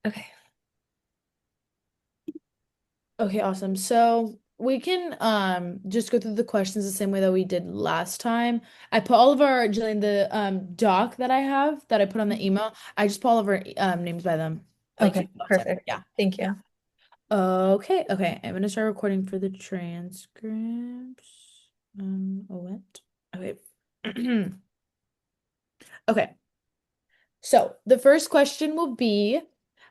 Okay. Okay, awesome. So we can just go through the questions the same way that we did last time. I put all of our Jillian the doc that I have that I put on the email. I just put all of our names by them. Like Okay, perfect. yeah. Thank Yeah. you. Okay. I'm gonna start recording for the transcripts. What? Okay. Okay. So the first question will be,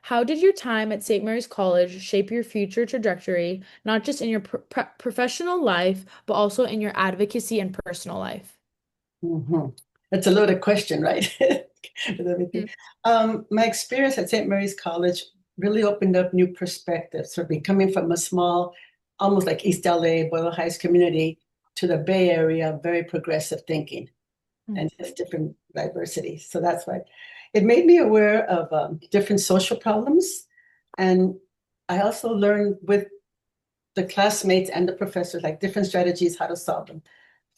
how did your time at St. Mary's College shape your future trajectory, not just in your professional life, but also in your advocacy and personal life? hmm That's a loaded question, right? With everything. Mhm. My experience at St. Mary's College really opened up new perspectives for me, coming from a small, almost like East LA, Boyle Heights community to the Bay Area, very progressive thinking and just different diversity. So that's why it made me aware of different social problems. And I also learned with the classmates and the professors, like different strategies, how to solve them.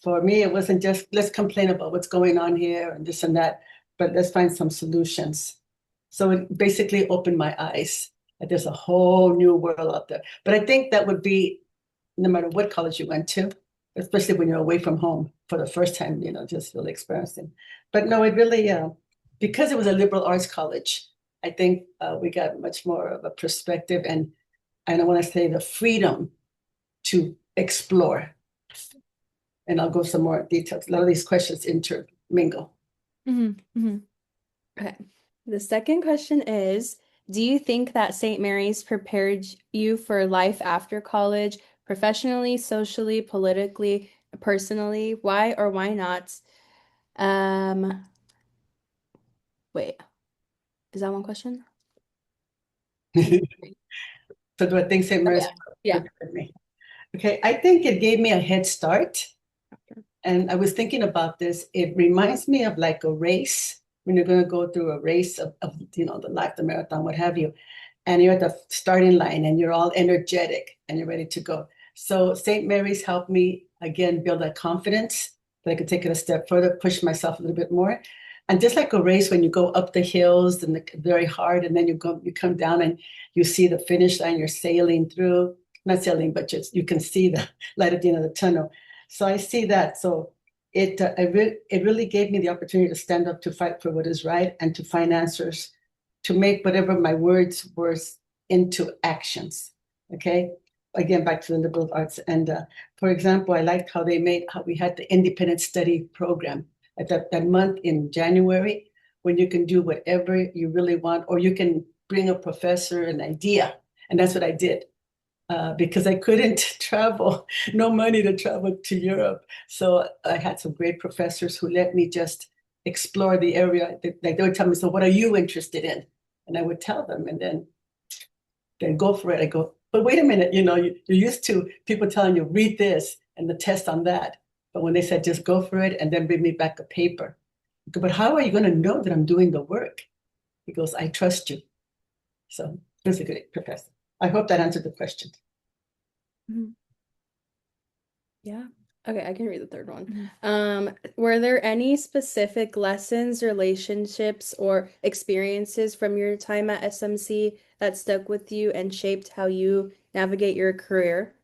For me, it wasn't just let's complain about what's going on here and this and that, but let's find some solutions. So it basically opened my eyes that there's a whole new world out there. But I think that would be no matter what college you went to, especially when you're away from home for the first time, just really experiencing. But no, it really, because it was a liberal arts college, I think we got much more of a perspective and I want to say the freedom to explore. And I'll go some more details. A lot of these questions intermingle. hmm hmm Okay. The second question is, do you think that St. Mary's prepared you for life after college, professionally, socially, politically, personally? Why or why not? Um, Wait, is that one question? One, two, three. So do I think St. Oh, Mary's yeah. Yeah. prepared me? Okay, I think it gave me a head start. And I was thinking about this. It reminds me of like a race when you're going to go through a race of the life, the marathon, what have you. And you're at the starting line and you're all energetic and you're ready to go. So St. Mary's helped me again build that confidence that I could take it a step further, push myself a little bit more. And just like a race, when you go up the hills and very hard, and then you come down and you see the finish line, you're sailing through, not sailing, but just you can see the light at the end of the tunnel. So I see that. So it really gave me the opportunity to stand up to fight for what is right and to find answers, to make whatever my words were into actions. Okay. Again, back to the liberal arts. And for example, I liked how we had the independent study program at that month in January when you can do whatever you really want, or you can bring a professor an idea. And that's what I did because I couldn't travel, no money to travel to Europe. So I had some great professors who let me just explore the area. They would tell me, so what are you interested in? And I would tell them, and then go for it. I go, but wait a minute, you're used to people telling you, read this and the test on that. But when they said, just go for it and then bring me back a paper. I go, but how are you going to know that I'm doing the work? He goes, I trust you. So it was a great professor. I hope that answered the question. Mhm. Yeah. Okay, I can read the third one. Mhm. Were there any specific lessons, relationships, or experiences from your time at SMC that stuck with you and shaped how you navigate your career?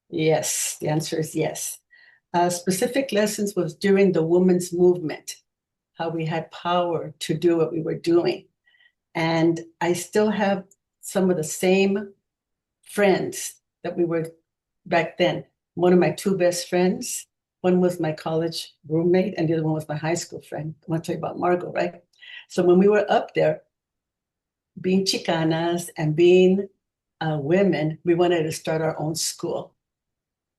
Yes, the answer is yes. Specific lessons was during the women's movement, how we had power to do what we were doing. And I still have some of the same friends that we were back then. One of my two best friends, one was my college roommate, and the other one was my high school friend. I want to tell you about Margot, right? So when we were up there, being Chicanas and being women, we wanted to start our own school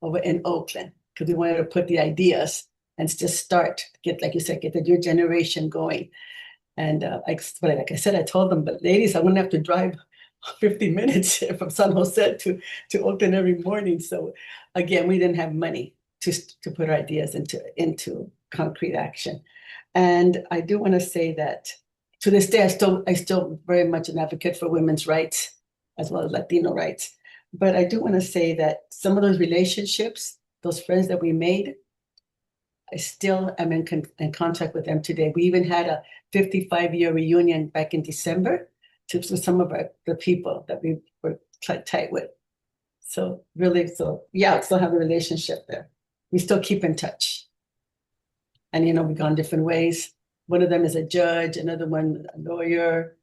over in Oakland because we wanted to put the ideas and just start, get, like you said, get the new generation going. And like I said, I told them, but ladies, I wouldn't have to drive 50 minutes from San Jose to Oakland every morning. So again, we didn't have money to put our ideas into concrete action. And I do want to say that to this day, I still very much an advocate for women's rights as well as Latino rights. But I do want to say that some of those relationships, those friends that we made, I still am in contact with them today. We even had a 55-year reunion back in December. to some of the people that we were tight with. So really, so yeah, still have a relationship there. We still keep in touch. And we've gone different ways. One of them is a judge, another one a lawyer,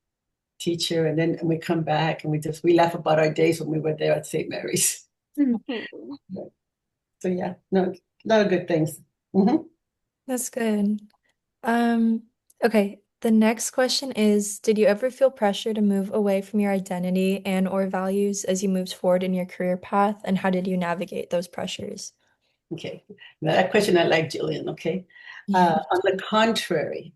teacher, and then we come back and we laugh about our days when we were there at St. Mary's. So yeah, no, a lot of good things. Mhm. That's good. Okay, the next question is, did you ever feel pressure to move away from your identity and or values as you moved forward in your career path, and how did you navigate those pressures? Okay, now that question I like, Jillian. Okay, on the contrary,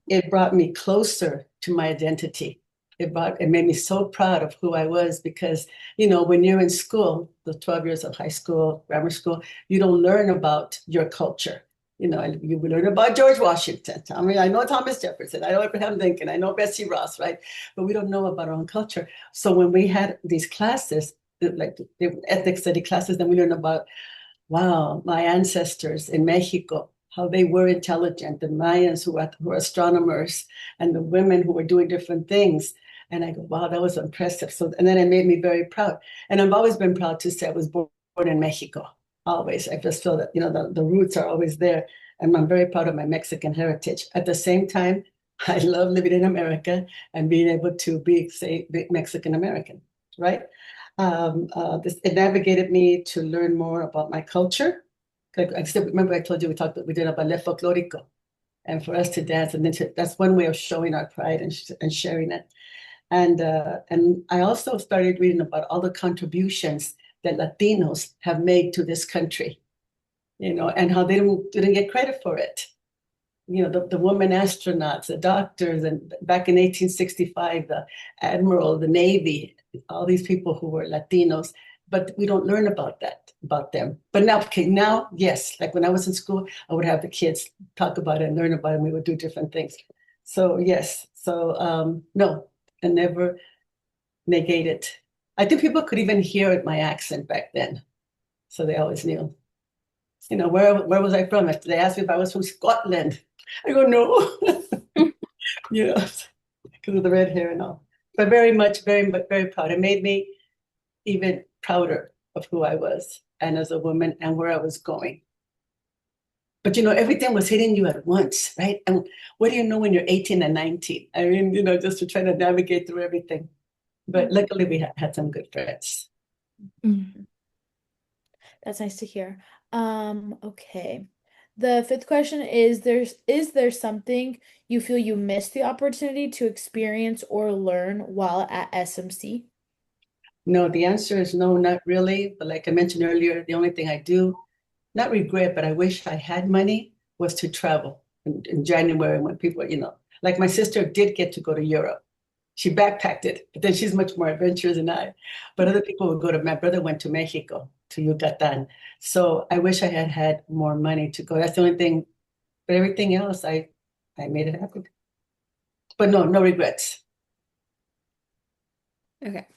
it brought me closer to my identity. It made me so proud of who I was because, when you're in school, the 12 years of high school, grammar school, you don't learn about your culture. You learn about George Washington. I mean, I know Thomas Jefferson, I know Abraham Lincoln, I know Betsy Ross, right? But we don't know about our own culture. So when we had these classes, like the ethnic study classes, then we learn about, wow, my ancestors in Mexico, how they were intelligent, the Mayans who were astronomers, and the women who were doing different things. And I go, wow, that was impressive. So, and then it made me very proud. And I've always been proud to say I was born in Mexico. Always. I just feel that, the roots are always there. And I'm very proud of my Mexican heritage. At the same time, I love living in America and being able to be Mexican American, right? It navigated me to learn more about my culture. I still remember I told you we did a ballet folklorico, and for us to dance, and then that's one way of showing our pride and sharing it. And I also started reading about all the contributions that Latinos have made to this country, and how they didn't get credit for it. The women astronauts, the doctors, and back in 1865, the admiral, the Navy, all these people who were Latinos, but we don't learn about them. But now, yes, like when I was in school, I would have the kids talk about it and learn about it, and we would do different things. So yes, no, I never negate it. I think people could even hear my accent back then, so they always knew. Where was I from? If they asked me if I was from Scotland, I go, no, because of the red hair and all. But very much, very proud. It made me even prouder of who I was and as a woman and where I was going. But everything was hitting you at once, right? And what do you know when you're 18 and 19? I mean, just to try to navigate through everything. But luckily we had some good friends. That's nice to hear. Okay. The fifth question is there something you feel you missed the opportunity to experience or learn while at SMC? No, the answer is no, not really. But like I mentioned earlier, the only thing I do, not regret, but I wish I had money, was to travel in January when people, like my sister did get to go to Europe. She backpacked it, but then she's much more adventurous than I. But other people would my brother went to Mexico, to Yucatan. So I wish I had more money to go. That's the only thing. But everything else, I made it happen. But no regrets. Okay.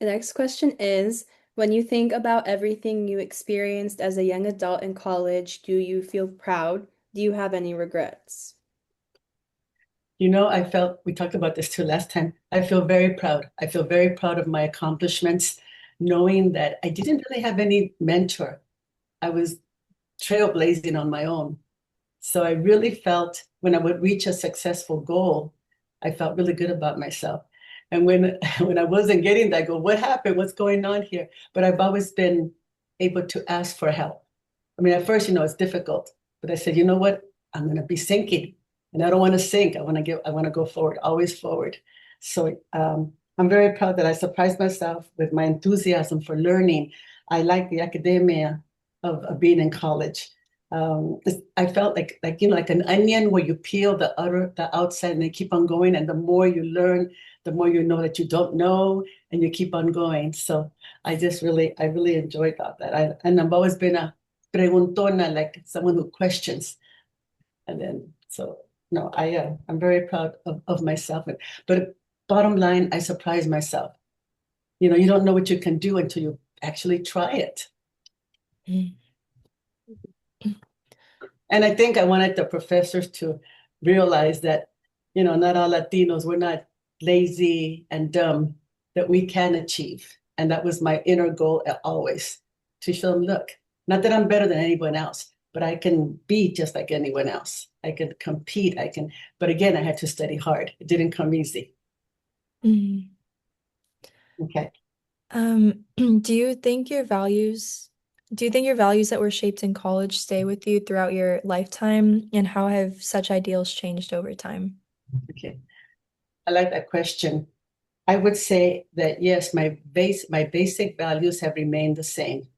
The next question is, when you think about everything you experienced as a young adult in college, do you feel proud? Do you have any regrets? We talked about this too last time. I feel very proud. I feel very proud of my accomplishments, knowing that I didn't really have any mentor. I was trailblazing on my own. So I really felt when I would reach a successful goal, I felt really good about myself. And when I wasn't getting that goal, what happened? What's going on here? But I've always been able to ask for help. I mean, at first, it's difficult, but I said, you know what? I'm going to be sinking, and I don't want to sink. I want to go forward, always forward. So I'm very proud that I surprised myself with my enthusiasm for learning. I like the academia of being in college. I felt like an onion where you peel the outside and then keep on going. And the more you learn, the more you know that you don't know, and you keep on going. So I really enjoyed that. And I've always been a preguntona, like someone who questions. And then, so no, I'm very proud of myself. But bottom line, I surprised myself. You don't know what you can do until you actually try it. And I think I wanted the professors to realize that, not all Latinos, we're not lazy, and dumb that we can achieve. And that was my inner goal always, to show them, look, not that I'm better than anyone else, but I can be just like anyone else. I can compete. But again, I had to study hard. It didn't come easy. Mm. Okay. Do you think your values, that were shaped in college stay with you throughout your lifetime, and how have such ideals changed over time? Okay. I like that question. I would say that yes, my basic values have remained the same.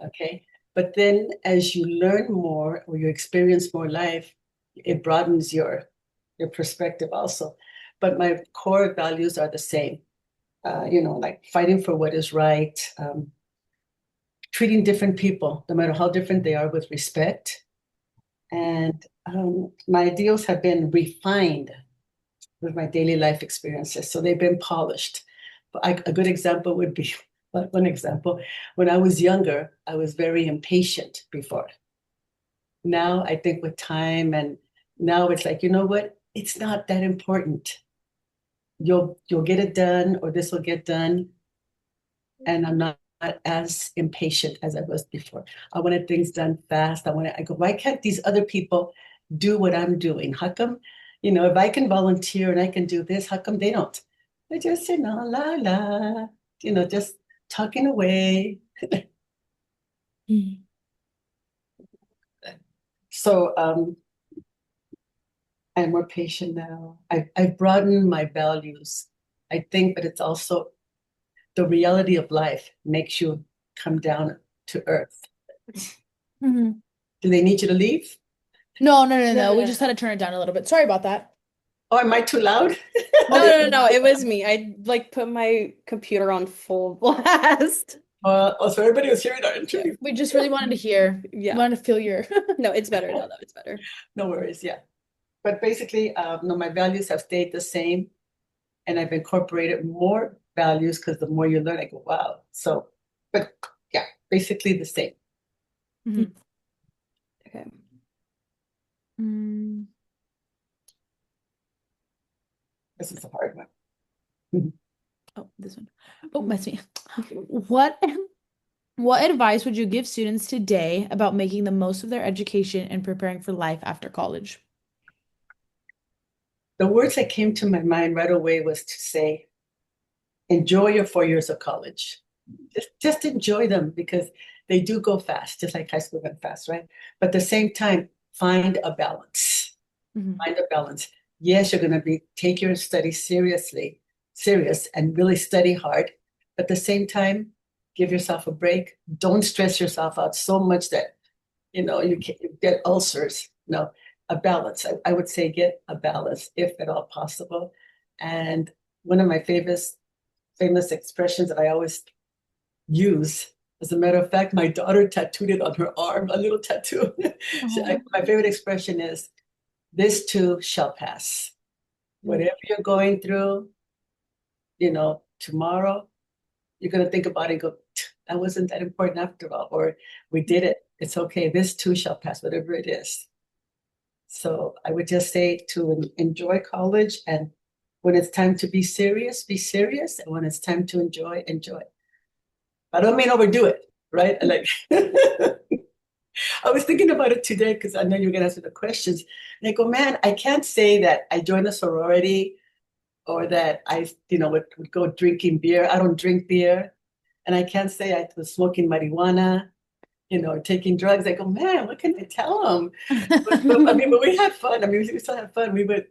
Okay. But then as you learn more or you experience more life, it broadens your perspective also. But my core values are the same. Like fighting for what is right, treating different people, no matter how different they are, with respect. And my ideals have been refined with my daily life experiences. So they've been polished. A good example would be, one example, when I was younger, I was very impatient before. Now I think with time, and now it's like, you know what? It's not that important. You'll get it done, or this will get done. And I'm not as impatient as I was before. I wanted things done fast. I go, why can't these other people do what I'm doing? How come, if I can volunteer and I can do this, how come they don't? They just, la la, just talking away. Mm. So I'm more patient now. I've broadened my values. I think, but it's also the reality of life makes you come down to earth. Mhm. Do they need you to leave? No, no, no, No, no. We no, just no. had to turn it down a little bit. Sorry about that. Oh, am I too loud? No, no, no, no. It was me. I like put my computer on full blast. So everybody was hearing our Yeah, interview. we just really wanted to hear, Yeah. wanted to feel your. No, it's better now, though. It's better. No worries, yeah. But basically, no, my values have stayed the same, and I've incorporated more values because the more you learn, I go, wow. So, but yeah, basically the same. Mhm. Okay. Mm. This is a hard one. Mhm. Oh, this one. Oh, that's me. What what advice would you give students today about making the most of their education and preparing for life after college? The words that came to my mind right away was to say, enjoy your 4 years of college. Just enjoy them, because they do go fast, just like high school went fast, right? But at the same time, find a balance. Mhm. Find a balance. Yes, you're going to take your study serious, and really study hard. But at the same time, give yourself a break. Don't stress yourself out so much that you get ulcers. No, a balance. I would say get a balance if at all possible. And one of my famous expressions that I always use. As a matter of fact, my daughter tattooed it on her arm, a little tattoo. Oh. My favorite expression is, this too shall pass. Whatever you're going through, tomorrow, you're going to think about it and go, that wasn't that important after all, or we did it. It's okay. This too shall pass, whatever it is. So I would just say to enjoy college, and when it's time to be serious, be serious. And when it's time to enjoy, enjoy. I don't mean overdo it, right? Like, I was thinking about it today because I know you're going to answer the questions. And I go, man, I can't say that I joined a sorority, or that I, would go drinking beer. I don't drink beer. And I can't say I was smoking marijuana, taking drugs. I go, man, what can I tell them? But we had fun. I mean, we still had fun. We would,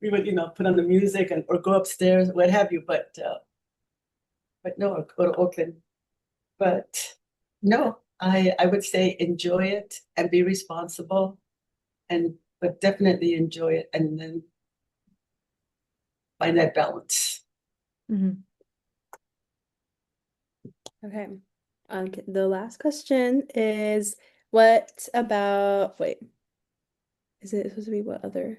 put on the music or go upstairs, what have you. But no, or go to Oakland. But no, I would say enjoy it and be responsible, but definitely enjoy it, and then find that balance. Mhm. Okay. The last question is, what about, wait, is it supposed to be what other?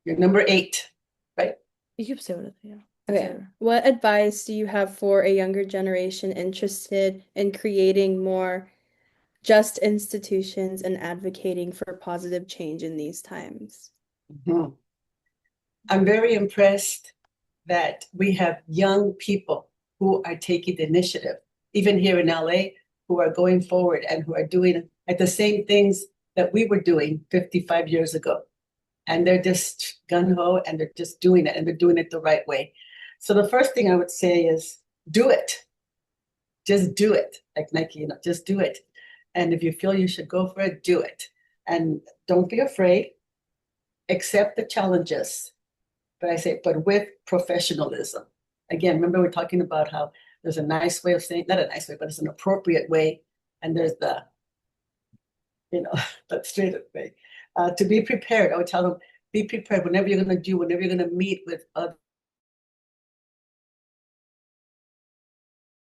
You're number 8, right? You keep saying it, yeah. Okay. Sorry. What advice do you have for a younger generation interested in creating more just institutions and advocating for positive change in these times? Mhm. I'm very impressed that we have young people who are taking the initiative, even here in LA, who are going forward and who are doing like the same things that we were doing 55 years ago. And they're just gung-ho and they're just doing it and they're doing it the right way. So the first thing I would say is do it. Just do it. Like Nike, just do it. And if you feel you should go for it, do it. And don't be afraid. Accept the challenges. But I say, but with professionalism. Again, remember we're talking about how there's a nice way of saying, not a nice way, but it's an appropriate way. And there's the, the straight way. To be prepared, I would tell them, be prepared whenever you're going to meet with others.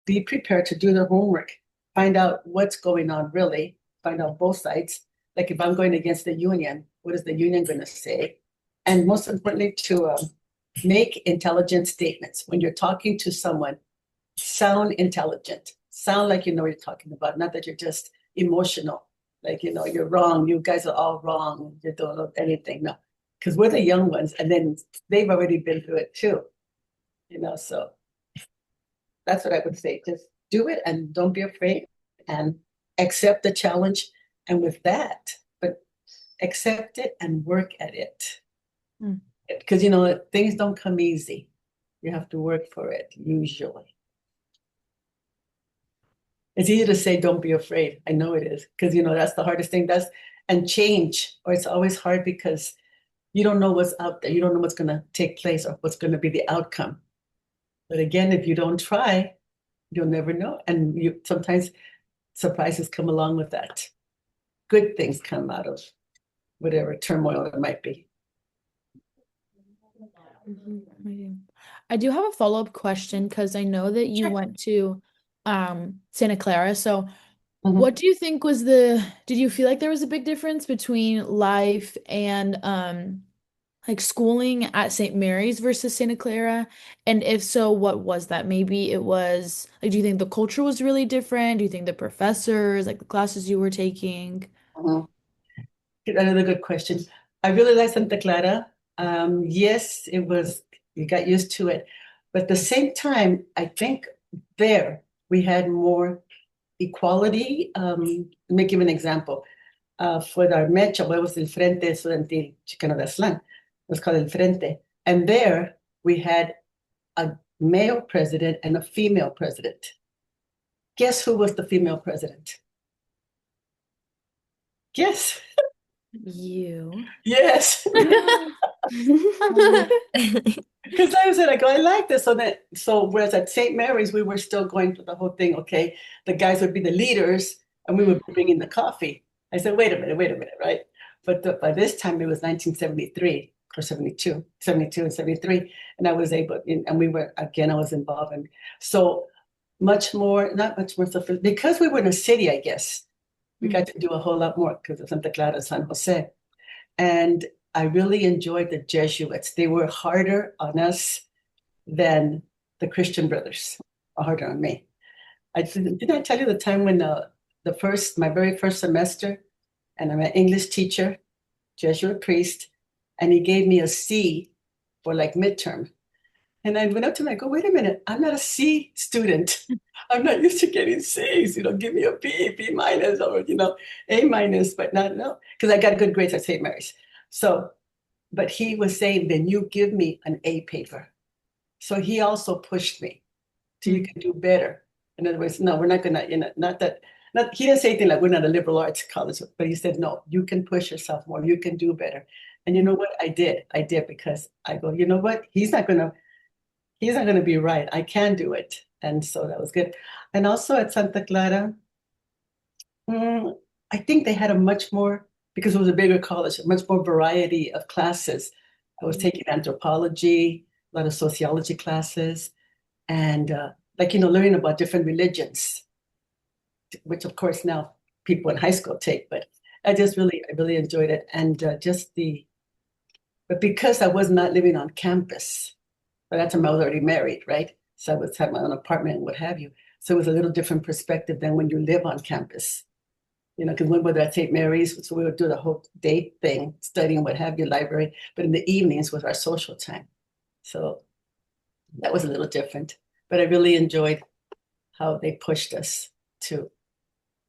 Be prepared to do the homework, find out what's going on really, find out both sides. Like if I'm going against the union, what is the union going to say? And most importantly, to make intelligent statements. When you're talking to someone, sound intelligent, sound like you know what you're talking about, not that you're just emotional, like, you're wrong, you guys are all wrong, you don't know anything. No, because we're the young ones, and then they've already been through it too, so that's what I would say. Just do it and don't be afraid and accept the challenge. And with that, but accept it and work at it. Because, things don't come easy. You have to work for it, usually. It's easy to say, don't be afraid. I know it is, because, that's the hardest thing. And change, or it's always hard because you don't know what's out there. You don't know what's going to take place or what's going to be the outcome. But again, if you don't try, you'll never know. And sometimes surprises come along with that. Good things come out of whatever turmoil it might be. I do have a follow-up question because I know that you went to Santa Clara. So what do you think did you feel like there was a big difference between life and like schooling at St. Mary's versus Santa Clara? And if so, what was that? Maybe it was like, do you think the culture was really different? Do you think the professors, like the classes you were taking? Another good question. I really like Santa Clara. Yes, it was, you got used to it. But at the same time, I think there we had more equality. Let me give an example. For our mecha, it was el Frente Estudiantil Chicano de Aztlán. It was called el Frente. And there we had a male president and a female president. Guess who was the female president? Guess. You. Yes. Because I was like, I like this. So whereas at St. Mary's, we were still going through the whole thing. Okay, the guys would be the leaders and we would bring in the coffee. I said, wait a minute, right? But by this time it was 1973 or 72 and 73. And I was able, and we were, again, I was involved in. So not much more stuff. Because we were in a city, I guess, we got to do a whole lot more because of Santa Clara, San Jose. And I really enjoyed the Jesuits. They were harder on us than the Christian brothers, harder on me. Didn't I tell you the time when my very first semester, and I'm an English teacher, Jesuit priest, and he gave me a C for like midterm. And I went up to him, I go, wait a minute, I'm not a C student. I'm not used to getting C's, give me a B minus, or, A minus, but no, because I got good grades at St. Mary's. So, but he was saying, then you give me an A paper. So he also pushed me so you can do better. In other words, no, we're not going to, he didn't say anything like we're not a liberal arts college, but he said, no, you can push yourself more, you can do better. And you know what? I did because I go, you know what? He's not going to be right. I can do it. And so that was good. And also at Santa Clara, I think they had a much more, because it was a bigger college, a much more variety of classes. I was taking anthropology, a lot of sociology classes, and learning about different religions, which of course now people in high school take, but I really enjoyed it. And but because I was not living on campus, by that time I was already married, right? So I was had my own apartment and what have you. So it was a little different perspective than when you live on campus. Because we were at St. Mary's, so we would do the whole day thing, studying what have you, library. But in the evenings was our social time. So that was a little different, but I really enjoyed how they pushed us to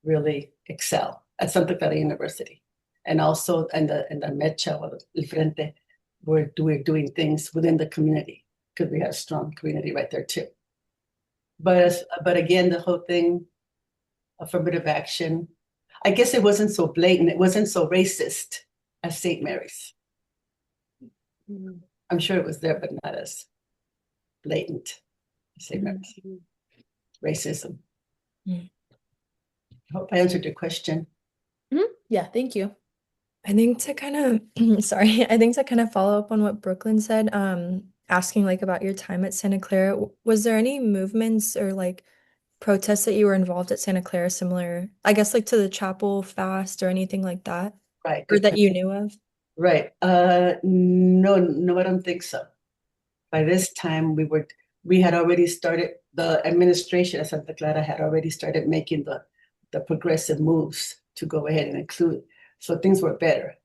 really excel at Santa Clara University. And also in the Mecha or El Frente, we're doing things within the community because we have a strong community right there too. But again, the whole thing, affirmative action, I guess it wasn't so blatant, it wasn't so racist as St. Mary's. I'm sure it was there, but not as blatant as St. Mary's. Racism. Mm. I hope I answered your question. Yeah, thank you. I think to kind of, sorry, I think to kind of follow up on what Brooklyn said, asking like about your time at Santa Clara, was there any movements or like protests that you were involved at Santa Clara similar, I guess like to the chapel fast or anything like that, Right. or Good that you question. knew of? Right. No, I don't think so. By this time, we had already started, the administration at Santa Clara had already started making the progressive moves to go ahead and include. So things were better.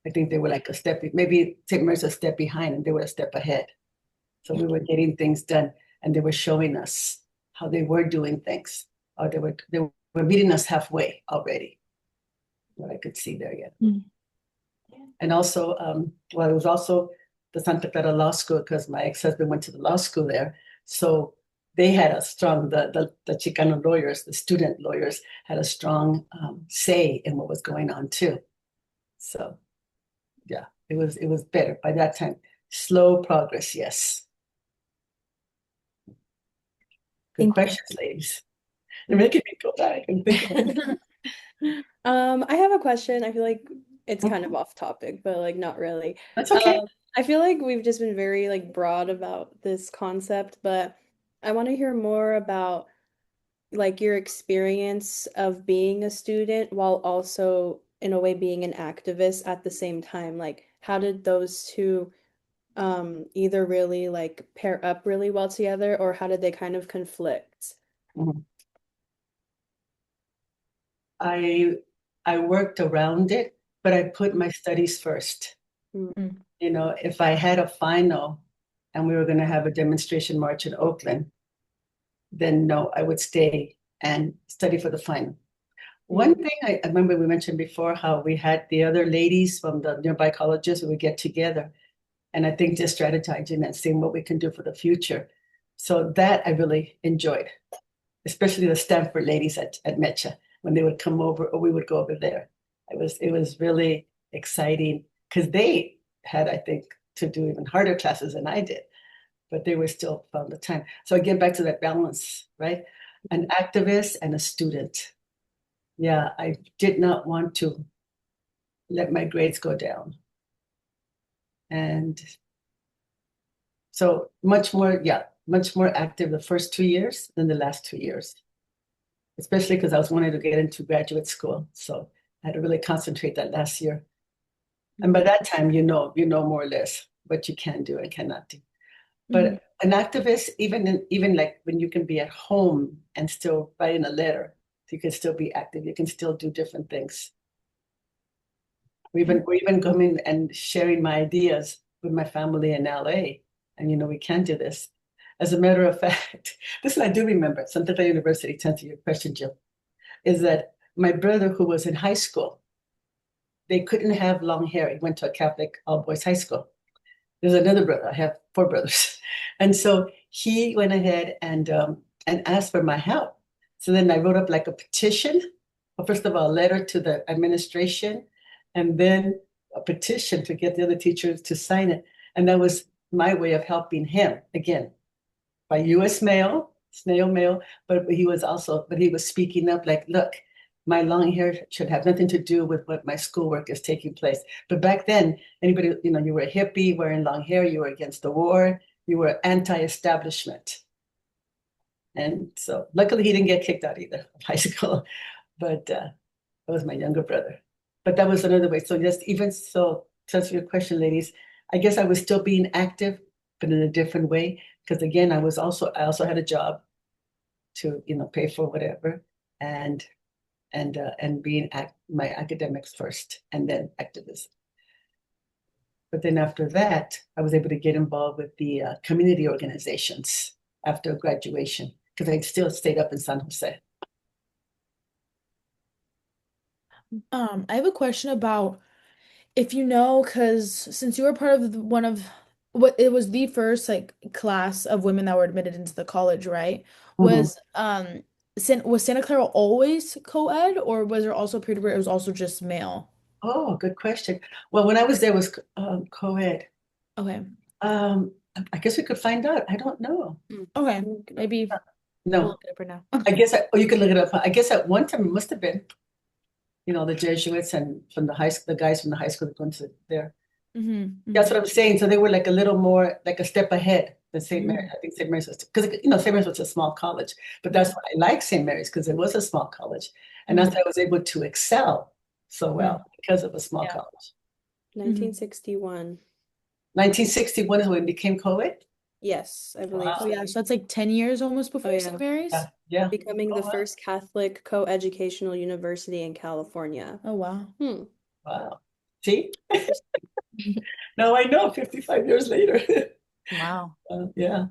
I think they were like a step, maybe St. Mary's a step behind and they were a step ahead. So we were getting things done and they were showing us how they were doing things, or they were meeting us halfway already. What I could see there yet. Mm. And also, well, it was also the Santa Clara Law School because my ex-husband went to the law school there. So they had a strong, the Chicano lawyers, the student lawyers had a strong say in what was going on too. So yeah, it was better by that time. Slow progress, yes. Good Thank you. questions, ladies. You're making me go back and think about it. I have a question. I feel like it's kind of off topic, but like not really. That's okay. I feel like we've just been very like broad about this concept, but I want to hear more about like your experience of being a student while also in a way being an activist at the same time. Like how did those two either really like pair up really well together or how did they kind of conflict? Mhm. I worked around it, but I put my studies first. Mm. You know, if I had a final and we were going to have a demonstration march in Oakland, then no, I would stay and study for the final. One thing I remember we mentioned before how we had the other ladies from the nearby colleges, we would get together and I think just strategizing and seeing what we can do for the future. So that I really enjoyed, especially the Stanford ladies at Mecha when they would come over or we would go over there. It was really exciting because they had, I think, to do even harder classes than I did, but they were still found the time. So again, back to that balance, right? An activist and a student. Yeah, I did not want to let my grades go down. And so much more active the first 2 years than the last 2 years, especially because I was wanting to get into graduate school. So I had to really concentrate that last year. And by that time, you know more or less what you can do and cannot do. But an activist, even like when you can be at home and still writing a letter, you can still be active. You can still do different things. We're even coming and sharing my ideas with my family in LA. And we can do this. As a matter of fact, this I do remember, Santa Fe University, to answer your question, Jill, is that my brother who was in high school, they couldn't have long hair. He went to a Catholic all-boys high school. There's another brother. I have 4 brothers. And so he went ahead and asked for my help. So then I wrote up like a petition. Well, first of all, a letter to the administration, and then a petition to get the other teachers to sign it. And that was my way of helping him, again, by US mail, snail mail, but he was speaking up like, look, my long hair should have nothing to do with what my schoolwork is taking place. But back then, anybody, you were a hippie wearing long hair, you were against the war, you were anti-establishment. And so luckily he didn't get kicked out either of high school, but that was my younger brother. But that was another way. So just even so, to answer your question, ladies, I guess I was still being active, but in a different way. Because again, I also had a job to, pay for whatever, and being my academics first, and then activism. But then after that, I was able to get involved with the community organizations after graduation because I still stayed up in San Jose. I have a question about if you know, because since you were part of one of what it was the first like class of women that were admitted into the college, right? Mhm. Was Santa Clara always co-ed, or was there also a period where it was also just male? Oh, good question. Well, when I was there, it was co-ed. Okay. Um, I guess we could find out. I don't know. Okay. Maybe we'll No, look it up right now. I guess, oh, you could look it up. I guess at one time it must have been, the Jesuits and from the high school, the guys from the high school that went to there. That's what I'm saying. So they were like a little more, like a step ahead than St. Mary's. I think St. Mary's was, because, St. Mary's was a small college, but that's why I like St. Mary's because it was a small college. And that's why I was able to excel so well because of a small Yeah. college. 1961. 1961 is when it became co-ed? Yes, I believe Wow. Oh so. yeah, so that's like 10 years almost before Oh, St. yeah. Mary's. Yeah, yeah. Becoming Oh, the wow. first Catholic co-educational university in California. Oh wow. Wow. See? Now I know 55 years later. Wow. Yeah.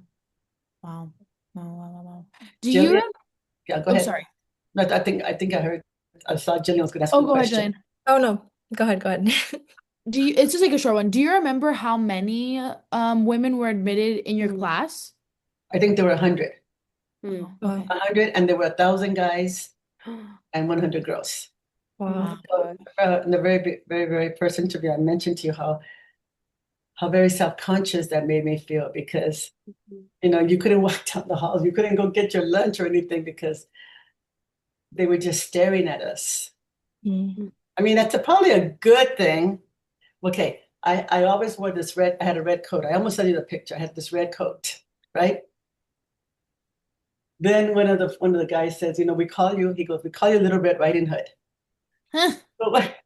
Wow. Wow. Wow. Wow. Wow. Do you Jillian? Yeah, go Oh, ahead. sorry. No, I think I saw Jillian was going to ask Oh, a go ahead, question. Jillian. Oh no, go ahead, go ahead. It's just like a short one. Do you remember how many women were admitted in your Mm. class? I think there were 100. Mm. Oh, okay. 100, and there were 1,000 guys and 100 girls. Wow. God. In the very, very, very first interview, I mentioned to you how very self-conscious that made me feel because, you couldn't walk down the halls, you couldn't go get your lunch or anything because they were just staring at us. Mm. I mean, that's probably a good thing. Okay, I always wore this red, I had a red coat. I almost sent you the picture. I had this red coat, right? Then one of the guys says, we call you, he goes, we call you Little Red Riding Hood. Huh. So what?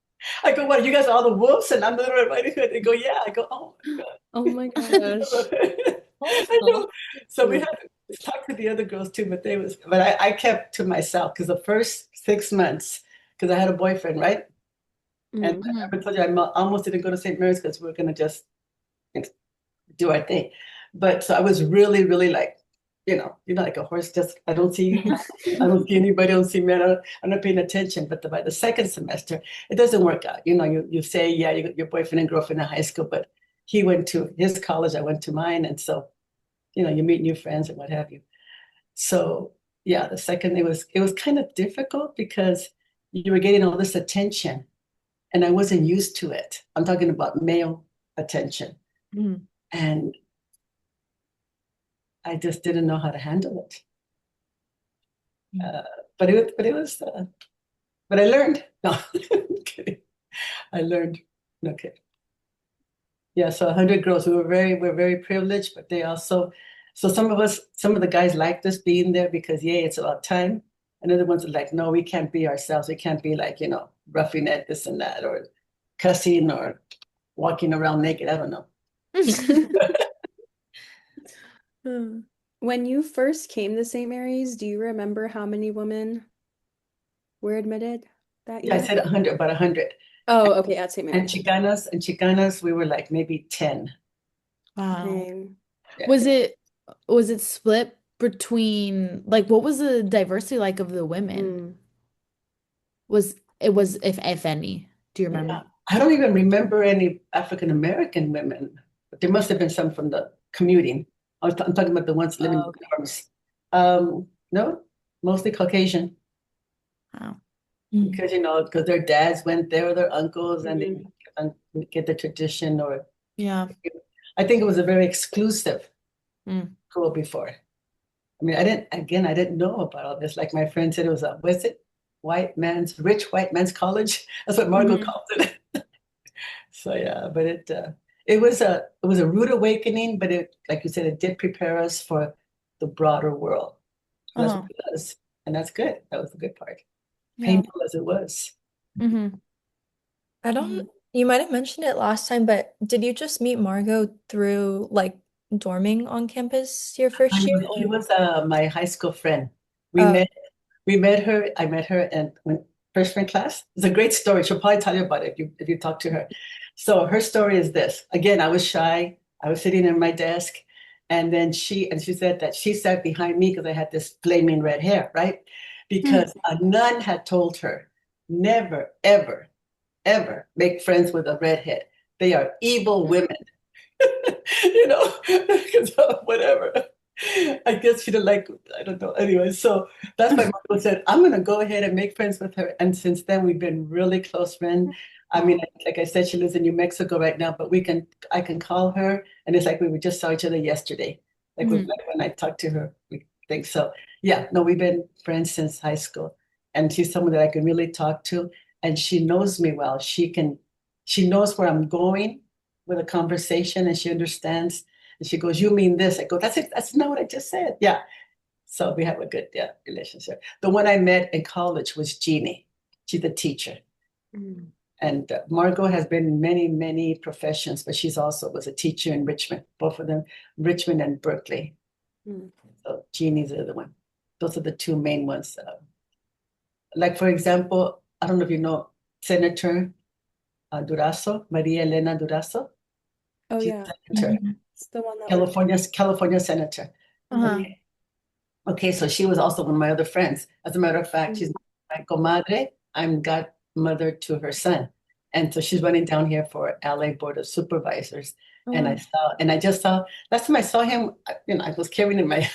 I go, what, you guys are all the wolves and I'm the Little Red Riding Hood? They go, yeah. I go, oh my God. Oh my gosh. I know. So we had to talk to the other girls too, but I kept to myself because the first 6 months, because I had a boyfriend, right? And I told you I almost didn't go to St. Mary's because we were going to just do our thing. But so I was really, really like, like a horse, just, I don't see anybody, I don't see men, I'm not paying attention. But by the second semester, it doesn't work out. You say, yeah, you got your boyfriend and girlfriend in high school, but he went to his college, I went to mine. And so, you meet new friends and what have you. So yeah, the second, it was kind of difficult because you were getting all this attention and I wasn't used to it. I'm talking about male attention. And I just didn't know how to handle it. But I learned. No, I'm kidding. I learned. Okay. Yeah, so 100 girls. We're very privileged, but so some of the guys liked us being there because, yay, it's about time. And other ones are like, no, we can't be ourselves. We can't be like, roughing at this and that, or cussing, or walking around naked. I don't know. When you first came to St. Mary's, do you remember how many women were admitted that Yeah, I year? said 100, about 100. Oh, okay, at St. And Mary's. Chicanas, we were like maybe 10. Wow. Same. Yeah. Was it split between like what was the diversity like of the women? Was if any? Do you remember? Yeah. I don't even remember any African American women, but there must have been some from the commuting. I'm talking about the ones living in the dorms. No, mostly Caucasian. Wow. Because because their dads went there or their uncles, and they get the tradition. Or Yeah. I think it was a very exclusive Mm. school before. I mean, I didn't know about all this. Like my friend said, it was what's it? Rich white man's college. That's what Margot Mhm. calls it. So yeah, but it was a rude awakening, but it, like you said, it did prepare us for the broader world. That's what it does, and that's good. That was the good part. Yeah. Painful as it was. I don't, you might have mentioned it last time, but did you just meet Margot through like dorming on campus your first year? She was my high school friend. We Oh. met. We met her. I met her in freshman class. It's a great story. She'll probably tell you about it if you talk to her. So her story is this. Again, I was shy. I was sitting at my desk, and then she said that she sat behind me because I had this flaming red hair, right? Because a nun had told her, never, ever, ever make friends with a redhead. They are evil women. You know, because whatever. I guess she didn't like, I don't know. Anyway, so that's why Marco said, I'm going to go ahead and make friends with her. And since then, we've been really close friends. I mean, like I said, she lives in New Mexico right now, but I can call her, and it's like we just saw each other yesterday. Like when I talked to her, we think so. Yeah, no, we've been friends since high school, and she's someone that I can really talk to, and she knows me well. She knows where I'm going with a conversation, and she understands. And she goes, "You mean this?" I go, "That's it. That's not what I just said." Yeah. So we have a good relationship. The one I met in college was Jeannie. She's a teacher. And Margot has been in many, many professions, but she's also was a teacher in Richmond, both of them, Richmond and Berkeley. So Jeannie's the other one. Those are the two main ones. Like, for example, I don't know if you know Senator Durazo, Maria Elena Durazo. Oh, She's yeah. senator, It's the one that we're California senator. Uh-huh. Okay, so she was also one of my other friends. As a matter of fact, she's my comadre. I'm godmother to her son. And so she's running down here for LA Board of Supervisors. And I just saw, last time I saw him, I was carrying in my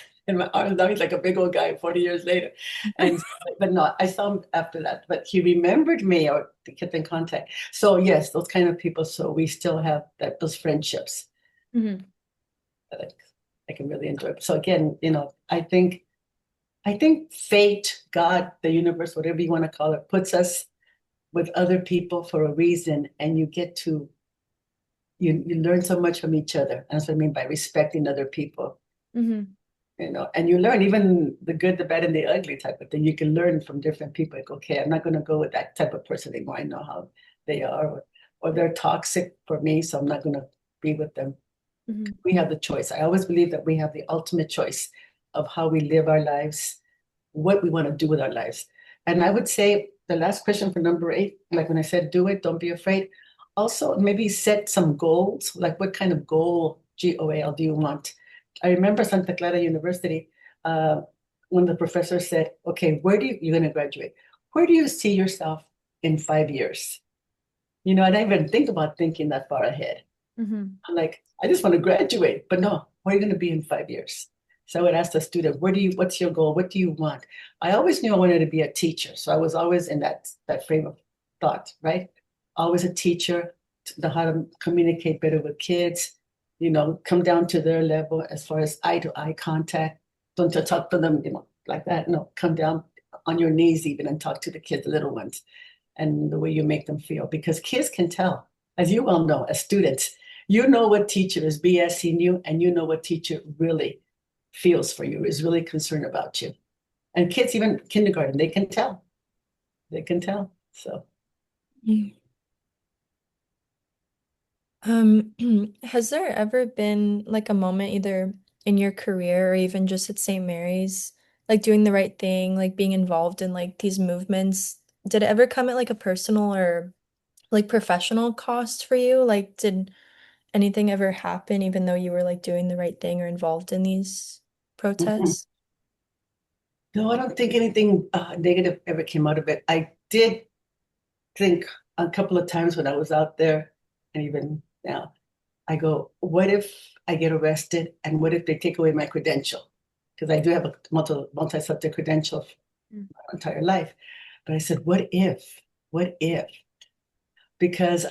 arms. Now he's like a big old guy 40 years later. And but no, I saw him after that. But he remembered me or kept in contact. So yes, those kind of people. So we still have those friendships that I can really enjoy. So again, I think fate, God, the universe, whatever you want to call it, puts us with other people for a reason, and you learn so much from each other. That's what I mean by respecting other people. And you learn even the good, the bad, and the ugly type of thing. You can learn from different people. Like, okay, I'm not going to go with that type of person anymore. I know how they are, or they're toxic for me, so I'm not going to be with them. We have the choice. I always believe that we have the ultimate choice of how we live our lives, what we want to do with our lives. And I would say the last question for number 8, like when I said, do it, don't be afraid. Also, maybe set some goals, like what kind of goal, GOAL, do you want? I remember Santa Clara University, when the professor said, okay, you're going to graduate. Where do you see yourself in 5 years? I didn't even think about thinking that far ahead. I'm like, I just want to graduate, but no, where are you going to be in 5 years? So I would ask the student, what's your goal? What do you want? I always knew I wanted to be a teacher. So I was always in that frame of thought, right? Always a teacher, to know how to communicate better with kids, come down to their level as far as eye-to-eye contact. Don't to talk to them, like that. No, come down on your knees even and talk to the kids, the little ones, and the way you make them feel. Because kids can tell, as you well know, as students, you know what teacher is BSing you, and you know what teacher really feels for you, is really concerned about you. And kids, even kindergarten, they can tell. They can tell. So Has there ever been like a moment either in your career or even just at St. Mary's, like doing the right thing, like being involved in like these movements? Did it ever come at like a personal or like professional cost for you? Like, did anything ever happen even though you were like doing the right thing or involved in these protests? no, I don't think anything negative ever came out of it. I did think a couple of times when I was out there, and even now, I go, what if I get arrested, and what if they take away my credential? Because I do have a multi-subject credential my entire life. But I said, what if? What if? Because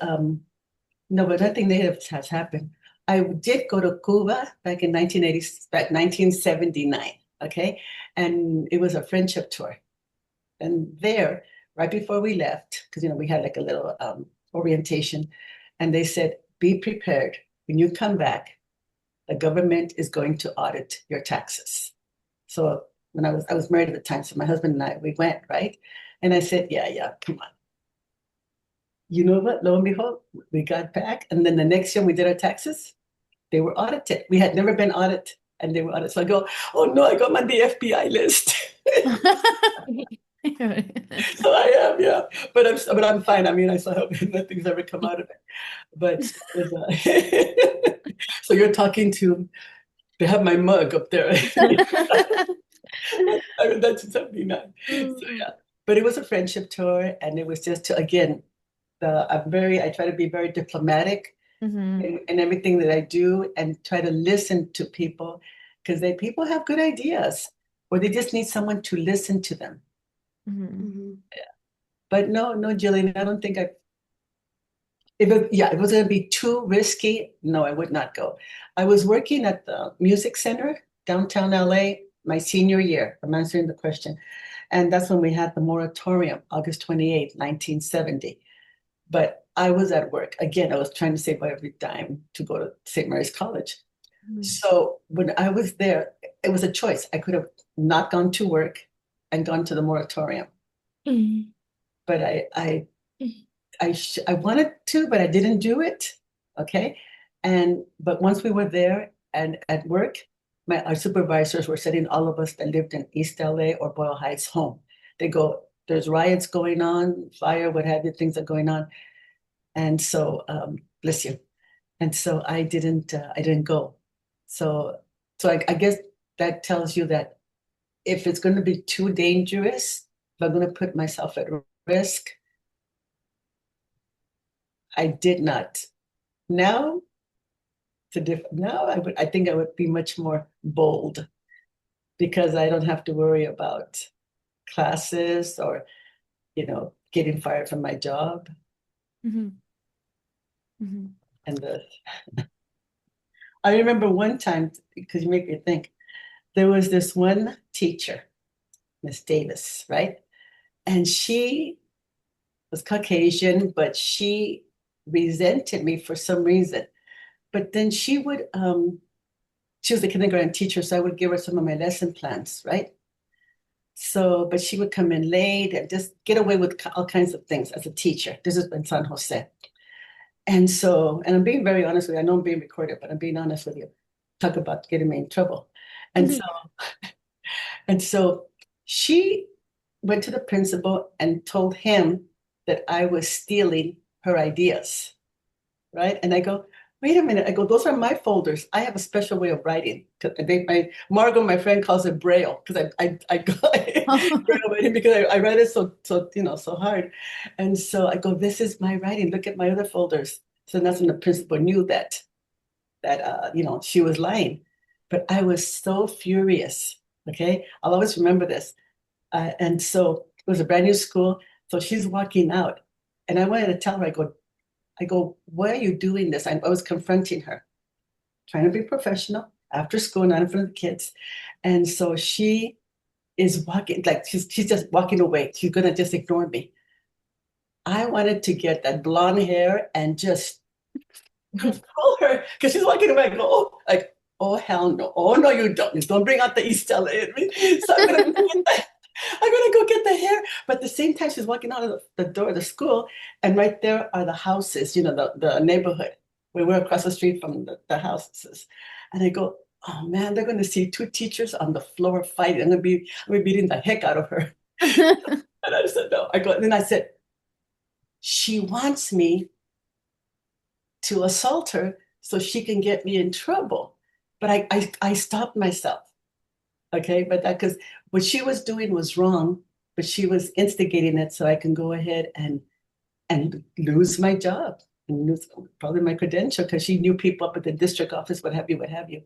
no, but nothing negative has happened. I did go to Cuba back in 1979, okay? And it was a friendship tour. And there, right before we left, because we had like a little orientation, and they said, be prepared. When you come back, the government is going to audit your taxes. So when I was married at the time, so my husband and I, we went, right? And I said, yeah, come on. You know what? Lo and behold, we got back. And then the next year we did our taxes, they were audited. We had never been audited, and they were audited. So I go, oh no, I got on the FBI list. So I am, yeah. But I'm fine. I mean, I still hope nothing's ever come out of it. But so you're talking to, they have my mug up there. I mean, that's something nice. So yeah. But it was a friendship tour, and it was just to, again, I try to be very diplomatic in everything that I do and try to listen to people because people have good ideas or they just need someone to listen to them. But no, Jillian, I don't think if it was going to be too risky, no, I would not go. I was working at the music center downtown LA my senior year. I'm answering the question. And that's when we had the moratorium, August 28th, 1970. But I was at work. Again, I was trying to save every dime to go to St. Mary's College. So when I was there, it was a choice. I could have not gone to work and gone to the moratorium. But I wanted to, but I didn't do it. Okay. But once we were there and at work, our supervisors were sending all of us that lived in East LA or Boyle Heights home. They go, there's riots going on, fire, what have you, things are going on. And so, bless you. And so I didn't go. So I guess that tells you that if it's going to be too dangerous, if I'm going to put myself at risk, I did not. Now, I think I would be much more bold because I don't have to worry about classes or, getting fired from my job. And I remember one time, because you make me think, there was this one teacher, Miss Davis, right? And she was Caucasian, but she resented me for some reason. But then she was a kindergarten teacher, so I would give her some of my lesson plans, right? So, but she would come in late and just get away with all kinds of things as a teacher. This is in San Jose. And I'm being very honest with you. I know I'm being recorded, but I'm being honest with you. Talk about getting me in trouble. And so she went to the principal and told him that I was stealing her ideas, right? And I go, wait a minute. I go, those are my folders. I have a special way of writing. Margot, my friend, calls it Braille because I go Braille writing because I write it so hard. And so I go, this is my writing. Look at my other folders. So that's when the principal knew that she was lying. But I was so furious. Okay, I'll always remember this. And so it was a brand new school. So she's walking out, and I wanted to tell her, I go, why are you doing this? I was confronting her, trying to be professional after school, not in front of the kids. And so she is walking, like she's just walking away. She's gonna just ignore me. I wanted to get that blonde hair and just control her because she's walking away. I go, oh hell no! Oh no, you don't! You don't bring out the East LA in me. So I'm gonna go get the hair. But at the same time, she's walking out of the door of the school, and right there are the houses. The neighborhood. We were across the street from the houses, and I go, oh man, they're going to see two teachers on the floor fighting. I'm gonna be beating the heck out of her. And I said no. Then I said, she wants me to assault her so she can get me in trouble. But I stopped myself. Okay, but because what she was doing was wrong, but she was instigating it so I can go ahead and lose my job and lose probably my credential because she knew people up at the district office, what have you.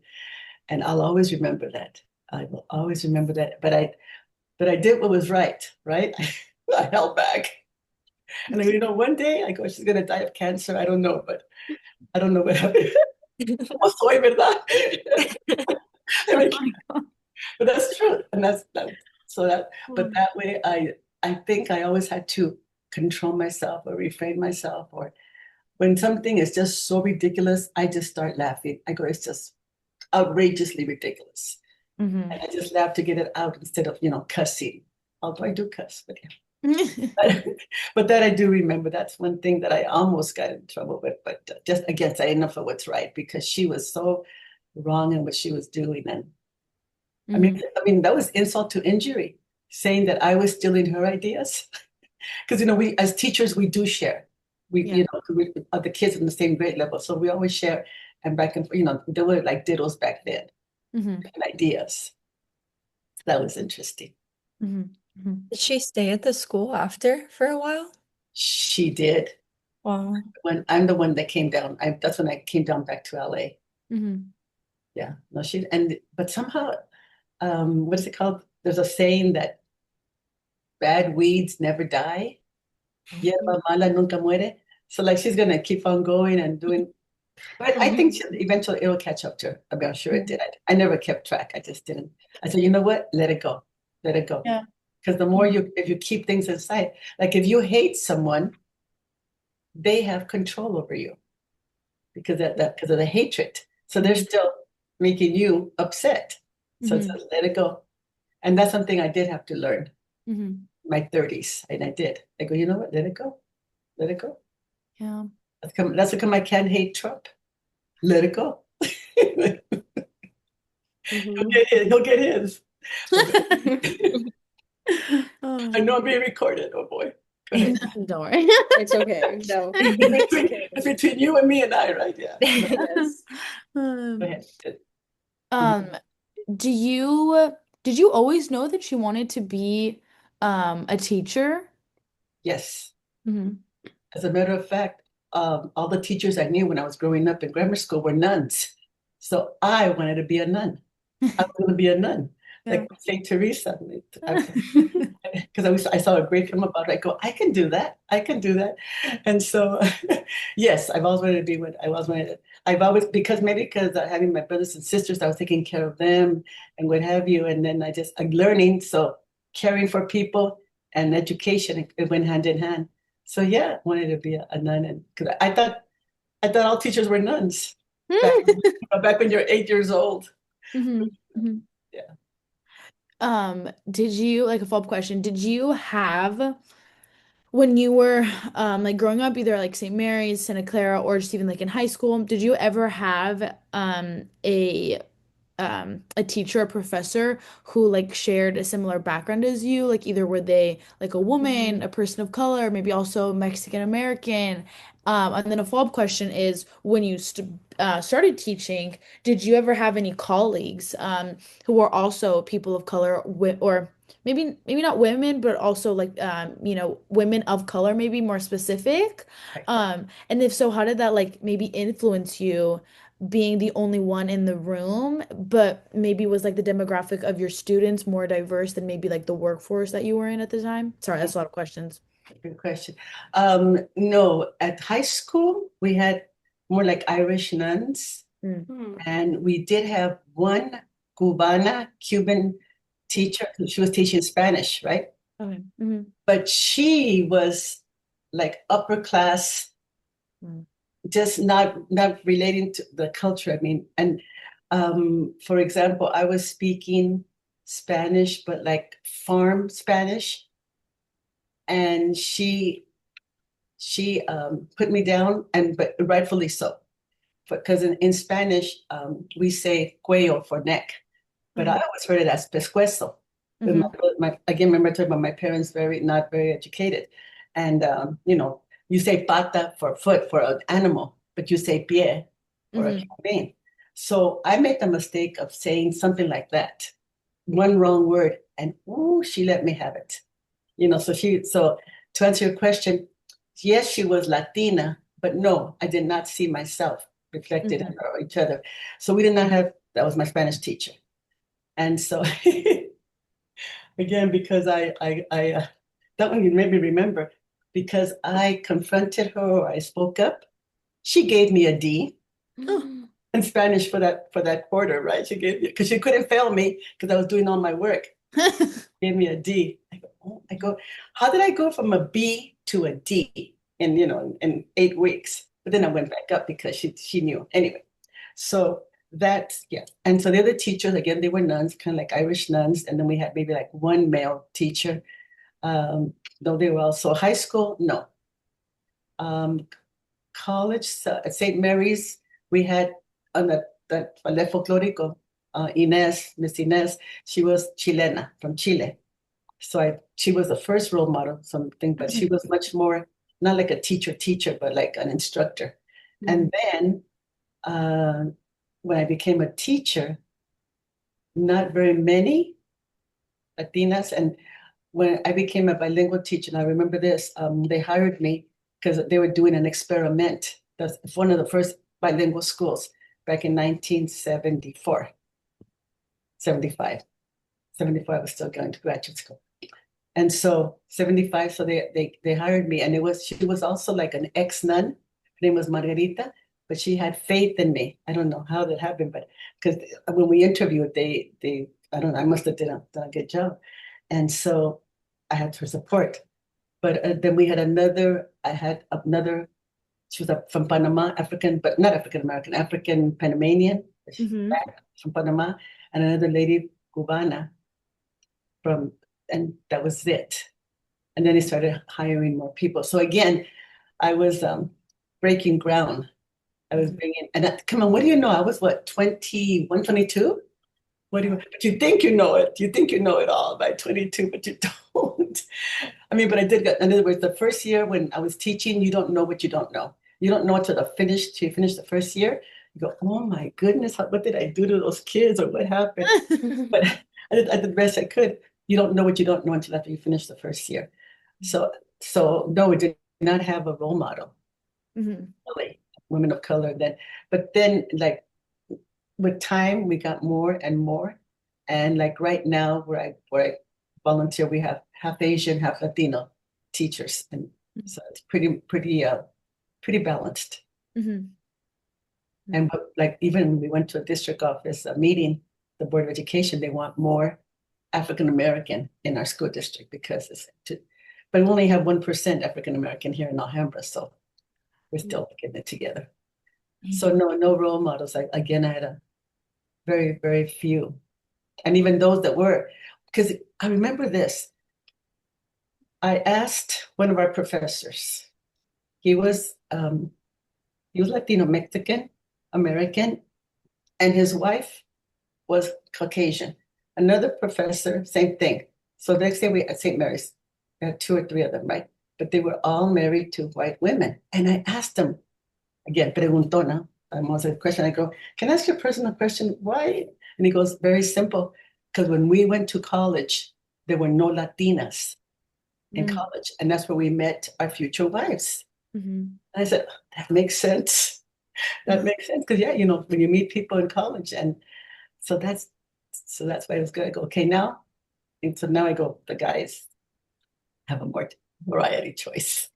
And I'll always remember that. I will always remember that. But I did what was right? I held back. And one day I go, she's gonna die of cancer. I don't know, but I don't know what happened. Soy, ¿verdad? But that's true, and that's that. So that, but that way, I think I always had to control myself or refrain myself, or when something is just so ridiculous, I just start laughing. I go, it's just outrageously ridiculous, and I just laugh to get it out instead of cussing. Although I do cuss, but yeah. But that I do remember. That's one thing that I almost got in trouble with, but just against I didn't know for what's right because she was so wrong in what she was doing, and I mean that was insult to injury. saying that I was stealing her ideas. Because, we, as teachers, we do share. Yeah. We are the kids in the same grade level. So we always share and back and, there were like diddles back then Hmm. and ideas. That was interesting. Hmm. Hmm. Did she stay at the school after for a while? She did. Wow. When I'm the one that came down, that's when I came down back to LA. Hmm. Yeah, no, but somehow, what is it called? There's a saying that bad weeds never die. Hierba mala nunca muere. So like she's gonna keep on going and doing, but I think eventually it'll catch up to her. I mean, I'm sure it did. I never kept track. I just didn't. I said, you know what? Let it go. Let it go. Yeah. Because if you keep things inside, like if you hate someone, they have control over you because of the hatred. So they're still making you upset. So it's just let it go. And that's something I did have to learn in my 30s. And I did. I go, you know what? Let it go. Let it go. Yeah. That's how come I can't hate Trump. Let it go. He'll get his. I know I'm being recorded. Oh boy. Go ahead. Don't worry. It's okay. No. It's between you and me and I, right? Yeah. Yes. Go ahead. Um, did you always know that you wanted to be a teacher? Yes. Hmm. As a matter of fact, all the teachers I knew when I was growing up in grammar school were nuns. So I wanted to be a nun. I was going to be a nun, like Saint Teresa. Because I saw a great film about it. I go, I can do that. I can do that. And so, yes, I've always wanted to be what I was wanted. I've always, because having my brothers and sisters, I was taking care of them and what have you. And then I'm learning. So caring for people and education, it went hand in hand. So yeah, I wanted to be a nun. And because I thought all teachers were nuns back, back when you're 8 years old. Hmm. Hmm. Yeah. Did you, like a follow-up question, did you have when you were like growing up, either like St. Mary's, Santa Clara, or just even like in high school, did you ever have a teacher or professor who like shared a similar background as you? Like either were they like a woman, a person of color, maybe also Mexican American? And then a follow-up question is when you started teaching, did you ever have any colleagues who were also people of color or maybe not women, but also like women of color, maybe more specific? Right. And if so, how did that like maybe influence you being the only one in the room, but maybe was like the demographic of your students more diverse than maybe like the workforce that you were in at the time? Sorry, that's a lot of questions. Good question. No, at high school, we had more like Irish nuns, and we did have one Cuban teacher. She was teaching Spanish, right? Okay. Hmm. But she was like upper class, just not relating to the culture. I mean, and for example, I was speaking Spanish, but like farm Spanish, and she put me down, but rightfully so, because in Spanish we say cuello for neck, but I always heard it as pescuezo. But again, remember I talking about my parents not very educated, and you say pata for foot for an animal, but you say pie for a human being. So I made the mistake of saying something like that, one wrong word, and ooh, she let me have it. So to answer your question, yes, she was Latina, but no, I did not see myself reflected in her or each other. So we did not have, that was my Spanish teacher. And so again, because that one you made me remember, because I confronted her or I spoke up, she gave me a D in Spanish for that quarter, right? She gave me, because she couldn't fail me because I was doing all my work. Gave me a D. I go, how did I go from a B to a D in 8 weeks? But then I went back up because she knew. Anyway, so that's, yeah. And so the other teachers, again, they were nuns, kind of like Irish nuns. And then we had maybe like one male teacher. Though they were also high school, no. College, at St. Mary's, we had on that folklórico, Miss Inés, she was Chilena from Chile. So she was the first role model, something, but she was much more, not like a teacher, but like an instructor. And then when I became a teacher, not very many Latinas. And when I became a bilingual teacher, and I remember this, they hired me because they were doing an experiment. That's one of the first bilingual schools back in 1974, 75. 74, I was still going to graduate school. And so 75, so they hired me, and she was also like an ex-nun. Her name was Margarita, but she had faith in me. I don't know how that happened, but because when we interviewed, I don't know, I must have done a good job. And so I had her support. But then I had another, she was from Panama, African, but not African American, African Panamanian, from Panama, and another lady, Cubana, and that was it. And then they started hiring more people. So again, I was breaking ground. I was bringing, come on, what do you know? I was what, 21, 22? But you think you know it. You think you know it all by 22, but you don't. I mean, but I did, in other words, the first year when I was teaching, you don't know what you don't know. You don't know until you finish the first year. You go, oh my goodness, what did I do to those kids or what happened? But I did the best I could. You don't know what you don't know until after you finish the first year. So no, we did not have a role model, really, women of color then. But then, like, with time, we got more and more. And like right now, where I volunteer, we have half Asian, half Latino teachers, and so it's pretty balanced. And like even we went to a district office meeting, the Board of Education, they want more African American in our school district because but we only have 1% African American here in Alhambra, so we're still getting it together. So no role models. I had a very, very few. And even those that were, because I remember this. I asked one of our professors, he was Latino Mexican American, and his wife was Caucasian. Another professor, same thing. So next day we at St. Mary's, we had 2 or 3 of them, right? But they were all married to white women. And I asked them, again, preguntona, I'm also a question. I go, can I ask you a personal question? Why? And he goes, very simple. Because when we went to college, there were no Latinas in college. And that's where we met our future wives. And I said, that makes sense. That makes sense. Because, yeah, when you meet people in college. And so that's why it was good. I go, okay, now. And so now I go, the guys have a more variety choice.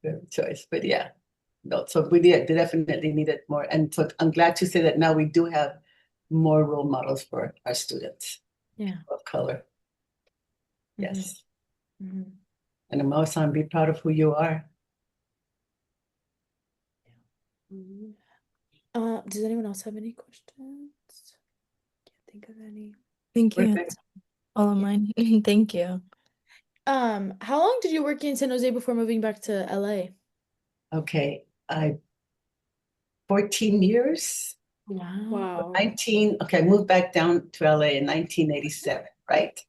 But yeah. No, so we definitely needed more. And so I'm glad to say that now we do have more role models for our students of color. Yes. And Amao-san, be proud of who you are. Does anyone else have any questions? Can't think of any. Thank you. All of mine. Thank you. How long did you work in San Jose before moving back to LA? Okay, 14 years. Wow. 19. Okay, I moved back down to LA in 1987, right?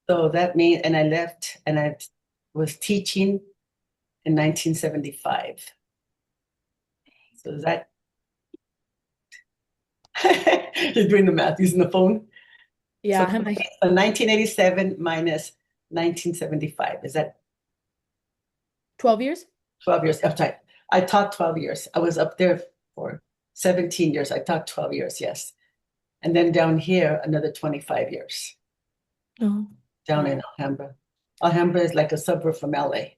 So that means, and I left, and I was teaching in 1975. So that you're doing the math using the phone. Yeah. So 1987 minus 1975. Is that 12 years? 12 years. I taught 12 years. I was up there for 17 years. I taught 12 years, yes. And then down here, another 25 years. Down in Alhambra. Alhambra is like a suburb from LA.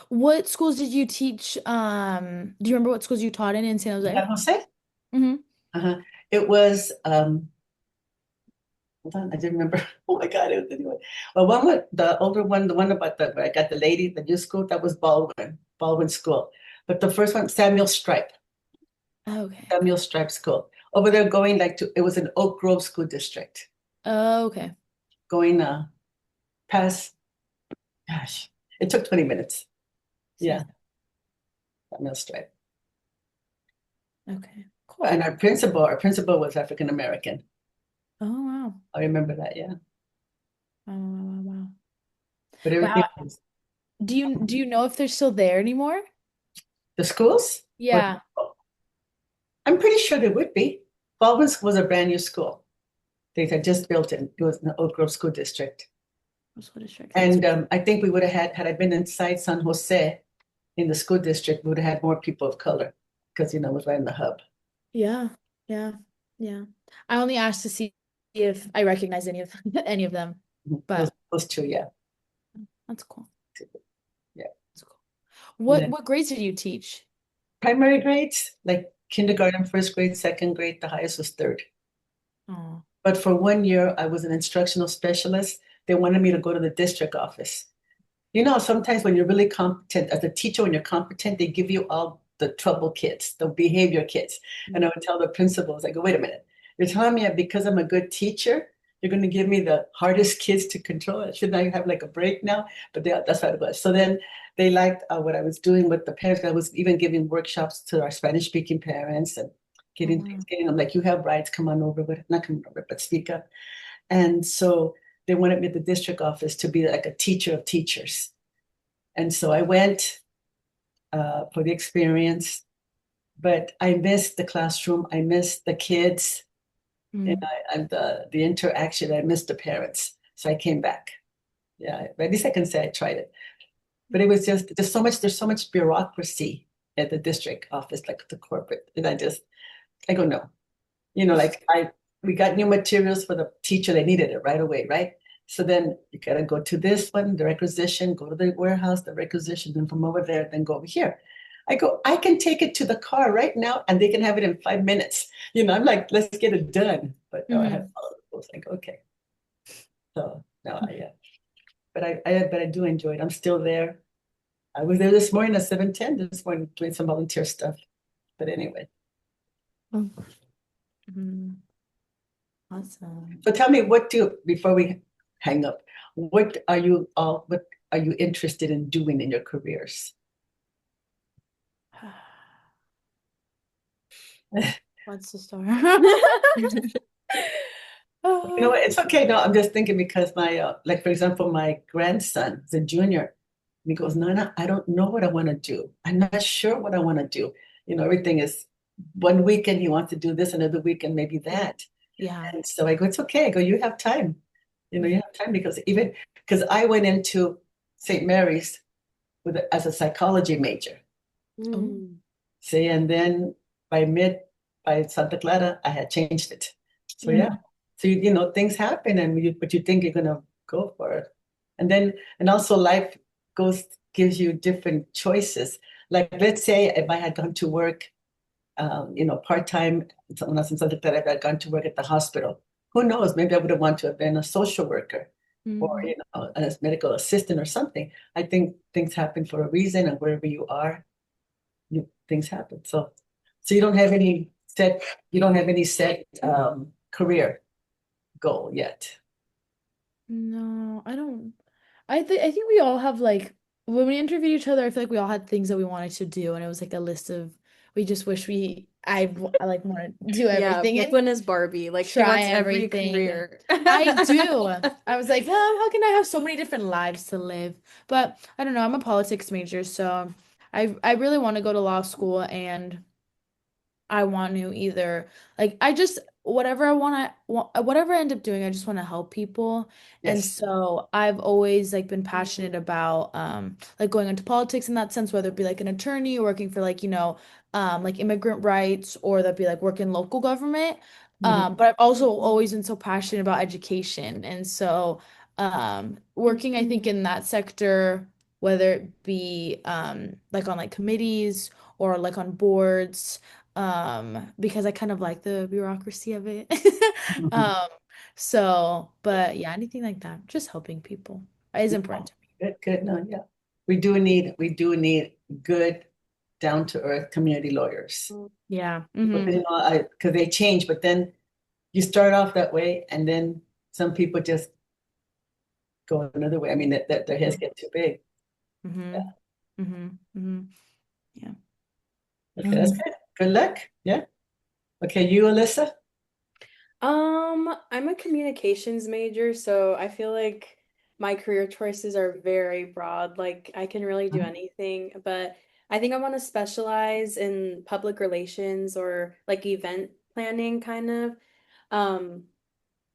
What schools did you teach? Do you remember what schools you taught in San Jose? San Jose? It was hold on, I didn't remember. Oh my God, it was anyway. Well, the older one, the one about where I got the lady, the new school, that was Baldwin School. But the first one, Samuel Stripe. Okay. Samuel Stripe School. Over there going it was an Oak Grove School District. Oh, okay. Going past, gosh, it took 20 minutes. Yeah. Samuel Stripe. Okay, cool. And our principal was African American. Oh, wow. I remember that, yeah. but But everything was do you know if they're still there anymore? the schools. Or Yeah. I'm pretty sure they would be. Baldwin's was a brand new school. They had just built it. It was in the Oak Grove School District. School district. And I think we would have had I been inside San Jose in the school district, we would have had more people of color because, it was right in the hub. Yeah. Yeah. Yeah. I only asked to see if I recognize any of any of them, Those, but those two, yeah. that's cool. Yeah. That's cool. And What then what grades did you teach? primary grades, like kindergarten, first grade, second grade, the highest was third. Oh. But for 1 year, I was an instructional specialist. They wanted me to go to the district office. Sometimes when you're really competent, as a teacher, when you're competent, they give you all the trouble kids, the behavior kids. And I would tell the principals, I go, wait a minute, you're telling me that because I'm a good teacher, you're going to give me the hardest kids to control? Shouldn't I have like a break now? But that's what it was. So then they liked what I was doing with the parents. I was even giving workshops to our Spanish speaking parents and Oh, wow. getting them like, you have rights, come on over, but not come over, but speak up. And so they wanted me at the district office to be like a teacher of teachers. And so I went for the experience, but I missed the classroom. I missed the kids Mm. and the interaction. I missed the parents. So I came back. Yeah, at least I can say I tried it. But it was just, there's so much bureaucracy at the district office, like the corporate. And I go, no. Like we got new materials for the teacher. They needed it right away, right? So then you gotta go to this one, the requisition, go to the warehouse, the requisition, then from over there, then go over here. I go, I can take it to the car right now and they can have it in 5 minutes. I'm like, let's get it done. But no, I have all of those. Like, okay. So no, but I do enjoy it. I'm still there. I was there this morning at 7:10 this morning doing some volunteer stuff. But anyway. Mhm. Awesome. So tell me, before we hang up, what are you interested in doing in your careers? Wants to start. You know what? It's okay. No, I'm just thinking because like for example, my grandson is a junior. And he goes, Nana, I don't know what I want to do. I'm not sure what I want to do. Everything is one weekend he wants to do this, another weekend maybe that. Yeah. And so I go, it's okay. I go, you have time. You have time because I went into St. Mary's as a psychology major. Oh. See, and then by Santa Clara, I had changed it. So yeah. So things happen but you think you're gonna go for it. And also life gives you different choices. Like let's say if I had gone to work part-time, when I was in Santa Clara, if I had gone to work at the hospital, who knows? Maybe I would have wanted to have been a social worker or as medical assistant or something. I think things happen for a reason, and wherever you are, things happen. So you don't have any set career goal yet. No, I don't. I think we all have like when we interviewed each other, I feel like we all had things that we wanted to do, and it was like a list of we just wish I like want to do Yeah, everything and Brooklyn is Barbie. Like she try wants every everything. career. I do. I was like, oh, how can I have so many different lives to live? But I don't know. I'm a politics major, so I really want to go to law school and I want to either like I just whatever I want to whatever I end up doing I just want to help people and Yes. so I've always like been passionate about like going into politics in that sense whether it be like an attorney or working for like immigrant rights or that'd be like work in local government but I've also always been so passionate about education and so working I think in that sector whether it be like on like committees or like on boards because I kind of like the bureaucracy of it. Um, but yeah, anything like that, just helping people is important to Good. No, yeah. We do need good, down to earth community lawyers. me. Yeah. Because because they change, but then you start off that way, and then some people just go another way. I mean, that their heads get too big. Mm-hmm. Mm-hmm. Mm-hmm. Yeah. Okay, that's good. Good luck. Yeah. Okay, you, Alyssa? I'm a communications major, so I feel like my career choices are very broad. Like I can really do anything, but I think I want to specialize in public relations or like event planning kind of. Um,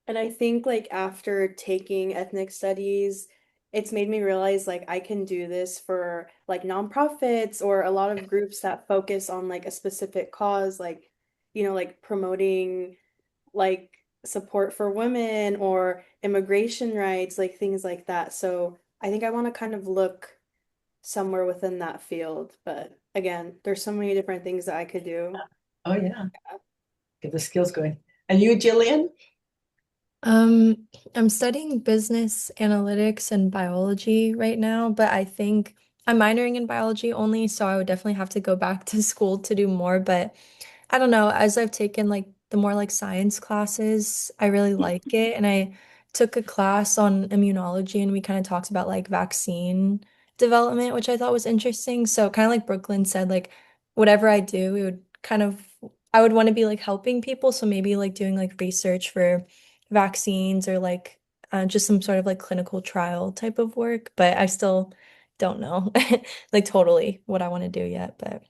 and I think like after taking ethnic studies, it's made me realize like I can do this for like nonprofits or a lot of groups that focus on like a specific cause, like, like promoting like support for women or immigration rights, like things like that. So I think I want to kind of look somewhere within that field. But again, there's so many different things that I could do. Oh, yeah. Get the skills going. And you, Jillian? I'm studying business analytics and biology right now, but I think I'm minoring in biology only, so I would definitely have to go back to school to do more. But I don't know, as I've taken like the more like science classes, I really like it. And I took a class on immunology and we kind of talked about like vaccine development, which I thought was interesting. So kind of like Brooklyn said, like whatever I do, it would kind of I would want to be like helping people. So maybe like doing like research for vaccines or like just some sort of like clinical trial type of work. But I still don't know like totally what I want to do yet. But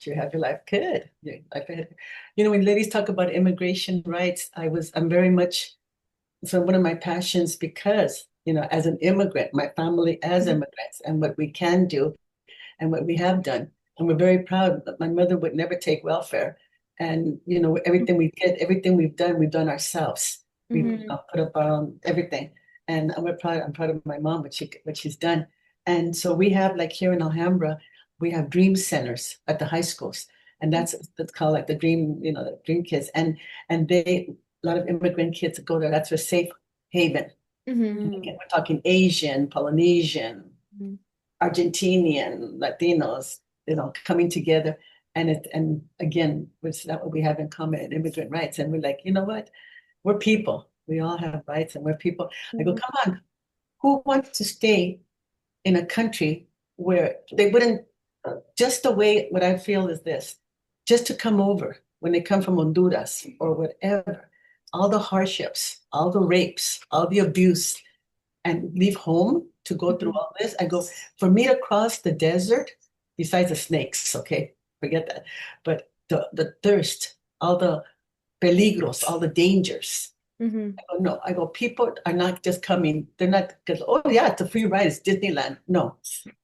You have your life good. Your life ahead. When ladies talk about immigration rights, I'm very much, so one of my passions because, as an immigrant, my family as immigrants, and what we can do and what we have done. And we're very proud that my mother would never take welfare. And, everything we did, everything we've done ourselves. We've Mhm. put up our own everything. And I'm proud of my mom, what she's done. And so we have, like here in Alhambra, we have dream centers at the high schools. And that's called like the dream kids. And a lot of immigrant kids go there. That's a safe haven. Mhm. Again, we're talking Asian, Polynesian, Mhm. Argentinian, Latinos, coming together. And again, which that what we have in common, immigrant rights. And we're like, you know what? We're people. We all have rights and we're people. I go, Mhm. come on, who wants to stay in a country where they wouldn't, just the way what I feel is this, just to come over when they come from Honduras or whatever, all the hardships, all the rapes, all the abuse, and leave home to go through all this. I go, for me to cross the desert, besides the snakes, okay, forget that. But the thirst, all the peligros, all the dangers. Mhm. I go, no, I go, people are not just coming, they're not because, oh yeah, it's a free ride, it's Disneyland. No,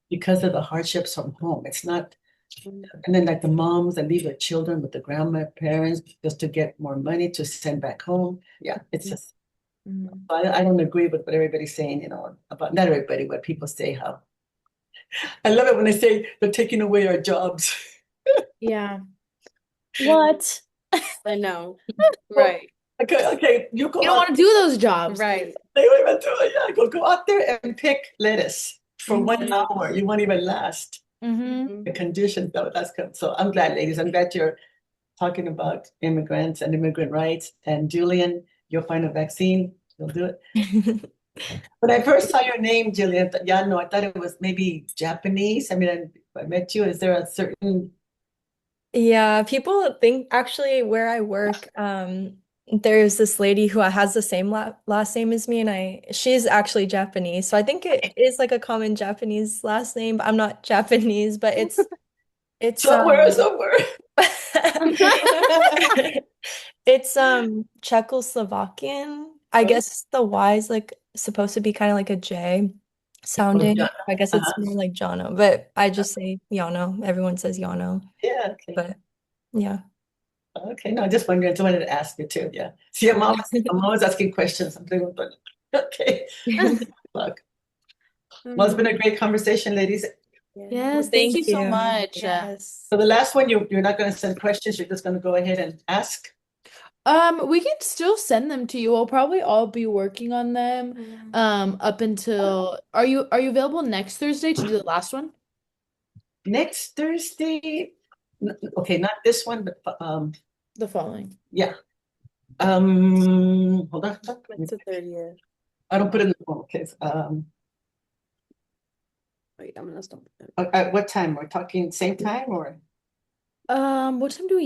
because of the hardships from home. It's not, and then like the moms that leave their children with the grandparents just to get more money to send back home. Yeah, it's just Mhm. I don't agree with what everybody's saying, about not everybody, what people say how. I love it when they say they're taking away our jobs. Yeah. What? I know. Well, Right. okay, you go You don't out, want to do those jobs. Right. they won't even do it. Yeah, go out there and pick lettuce for Mhm. 1 hour. You won't even last. Mhm. The conditions though, that's good. So I'm glad, ladies. I'm glad you're talking about immigrants and immigrant rights. And Julian, you'll find a vaccine. You'll do it. When I first saw your name, Jillian, yeah, no, I thought it was maybe Japanese. I mean, I met you. Is there a certain? Yeah, people think actually where I work, there's this lady who has the same last name as me, and she's actually Japanese. So I think it is like a common Japanese last name, but I'm not Japanese, but it's Somewhere. it's Czechoslovakian. I guess the Y is like supposed to be kind of like a J Oh, sounding. John. I guess it's Uh-huh. more like Jono, but I just say Yano. Everyone says Yano, Yeah, okay. but yeah. Okay, no, I just wondering. I just wanted to ask you too. Yeah. See, I'm always asking questions. I'm doing, but okay. Look, well, it's been a great conversation, ladies. Yes, thank you Thank so you. much. Yes. So the last one, you're not going to send questions. You're just going to go ahead and ask. We can still send them to you. We'll probably all be working on them up until are you available next Thursday to do the last one? Next Thursday, okay, not this one, but The following. yeah. Hold on. It's the 30th. I don't put it in the phone. Okay. Wait, I'm gonna stop. At what time? We're talking same time or? What time do we